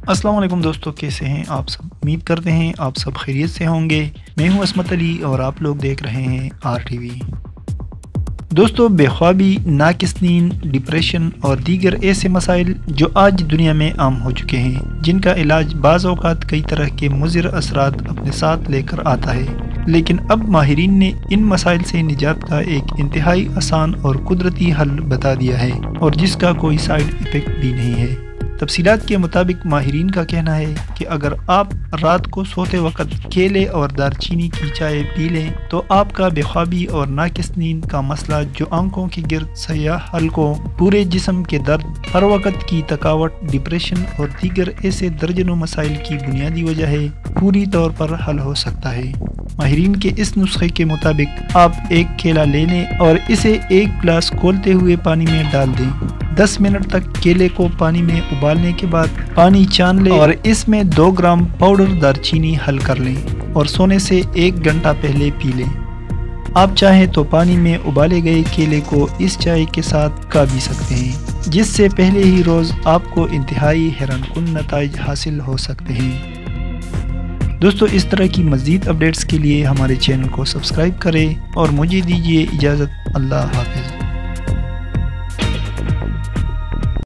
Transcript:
अस्सलाम वालेकुम दोस्तों, कैसे हैं आप सब। उम्मीद करते हैं आप सब खैरियत से होंगे। मैं हूं असमत अली और आप लोग देख रहे हैं RTV। दोस्तों, बेख्वाबी, नाकिस नींद, डिप्रेशन और दीगर ऐसे मसाइल जो आज दुनिया में आम हो चुके हैं, जिनका इलाज बाज़ औक़ात कई तरह के मुज़िर असरात अपने साथ लेकर आता है, लेकिन अब माहिरीन ने इन मसाइल से निजात का एक इंतहाई आसान और कुदरती हल बता दिया है, और जिसका कोई साइड इफ़ेक्ट भी नहीं है। तफसीलात के मुताबिक माहिरीन का कहना है कि अगर आप रात को सोते वक्त केले और दारचीनी की चाय पी लें तो आपका बेख्वाबी और नाकिस नींद का मसला, जो आंखों के गिर्द सयाह हलकों, पूरे जिस्म के दर्द, हर वक्त की थकावट, डिप्रेशन और दीगर ऐसे दर्जनों मसाइल की बुनियादी वजह है, पूरी तौर पर हल हो सकता है। माहिरीन के इस नुस्खे के मुताबिक आप एक केला ले लें और इसे एक गिलास खौलते हुए पानी में डाल दें। 10 मिनट तक केले को पानी में उबालने के बाद पानी छान लें और इसमें 2 ग्राम पाउडर दारचीनी हल कर लें और सोने से 1 घंटा पहले पी लें। आप चाहें तो पानी में उबाले गए केले को इस चाय के साथ खा भी सकते हैं, जिससे पहले ही रोज़ आपको इंतहाई हैरानकुन नताइज हासिल हो सकते हैं। दोस्तों, इस तरह की मज़ीद अपडेट्स के लिए हमारे चैनल को सब्सक्राइब करें और मुझे दीजिए इजाज़त। अल्लाह हाफ़िज़।